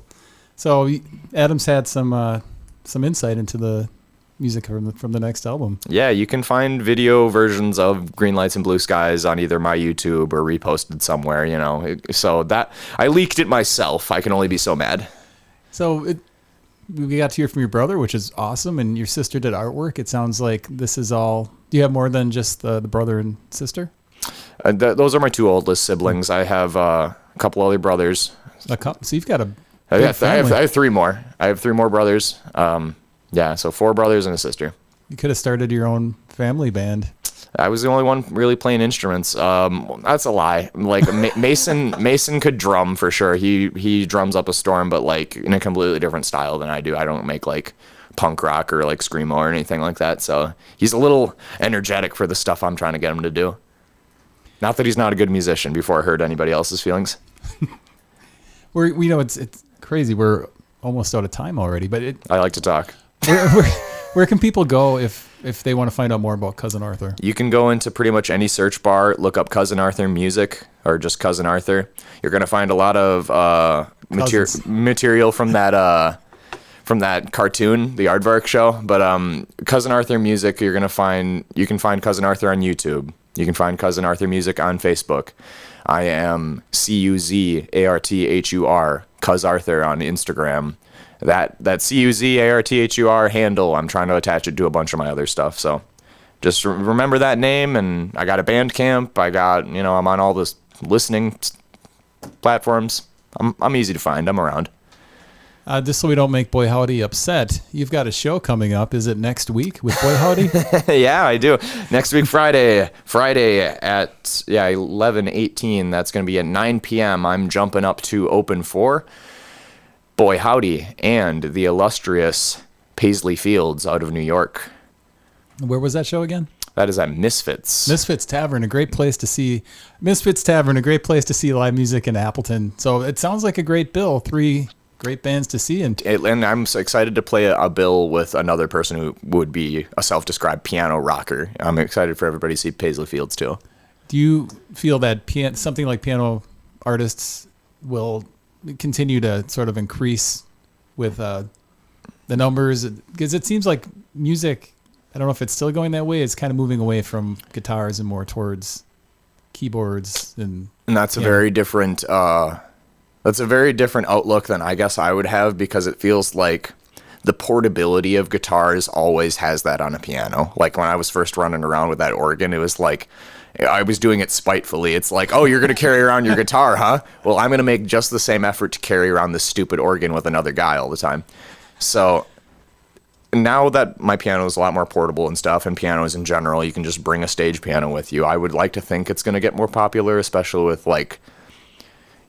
So Adam's had some insight into the music from the next album. Yeah, you can find video versions of Green Lights and Blue Skies on either my YouTube or reposted somewhere, So that I leaked it myself. I can only be so mad. So we got to hear from your brother, which is awesome, and your sister did artwork. It sounds like this is all. Do you have more than just the brother and sister? Those are my two oldest siblings. I have a couple other brothers. So you've got a I big family. have three more. I have three more brothers. So 4 brothers and a sister. You could have started your own family band. I was the only one really playing instruments. That's a lie. Like Mason could drum for sure. He drums up a storm, but like in a completely different style than I do. I don't make like punk rock or like screamo or anything like that. So he's a little energetic for the stuff I'm trying to get him to do. Not that he's not a good musician. Before I hurt anybody else's feelings. We know it's crazy. We're almost out of time already, but I like to talk. Where can people go if they want to find out more about Cousin Arthur? You can go into pretty much any search bar, look up Cousin Arthur music or just Cousin Arthur. You're going to find a lot of material from that cartoon, the Aardvark show. But Cousin Arthur music, you can find Cousin Arthur on YouTube. You can find Cousin Arthur music on Facebook. I am CUZARTHUR, Cuz Arthur on Instagram. That CUZARTHUR handle, I'm trying to attach it to a bunch of my other stuff. So just remember that name, and I got a Bandcamp. I'm on all the listening platforms. I'm easy to find. I'm around. Just so we don't make Boy Howdy upset, you've got a show coming up. Is it next week with Boy Howdy? Yeah, I do. Next week, Friday at 11:18. That's going to be at 9 p.m. I'm jumping up to open for Boy Howdy and the illustrious Paisley Fields out of New York. Where was that show again? That is at Misfits Tavern, a great place to see live music in Appleton. So it sounds like a great bill. 3 great bands to see. And I'm so excited to play a bill with another person who would be a self-described piano rocker. I'm excited for everybody to see Paisley Fields too. Do you feel that something like piano artists will continue to sort of increase with the numbers? Because it seems like music, I don't know if it's still going that way. It's kind of moving away from guitars and more towards keyboards. And that's a very different outlook than I guess I would have, because it feels like the portability of guitars always has that on a piano. Like when I was first running around with that organ, it was like I was doing it spitefully. It's like, oh, you're going to carry around your guitar, huh? Well, I'm going to make just the same effort to carry around this stupid organ with another guy all the time. So now that my piano is a lot more portable and stuff, and pianos in general, you can just bring a stage piano with you. I would like to think it's going to get more popular, especially with like,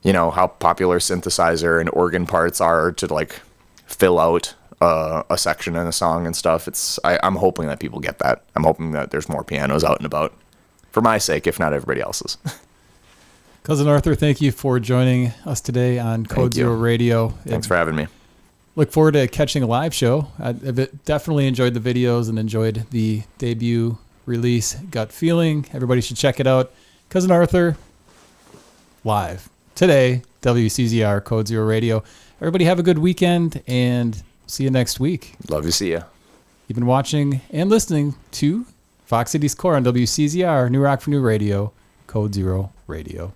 how popular synthesizer and organ parts are to like fill out a section in a song and stuff. I'm hoping that people get that. I'm hoping that there's more pianos out and about, for my sake, if not everybody else's. Cousin Arthur, thank you for joining us today on Code Zero Radio. Thanks for having me. Look forward to catching a live show. I've definitely enjoyed the videos and enjoyed the debut release, Gut Feeling. Everybody should check it out. Cousin Arthur, live today, WCZR Code Zero Radio. Everybody have a good weekend, and see you next week. Love to see you. You've been watching and listening to Fox Cities Core on WCZR, New Rock for New Radio, Code Zero Radio.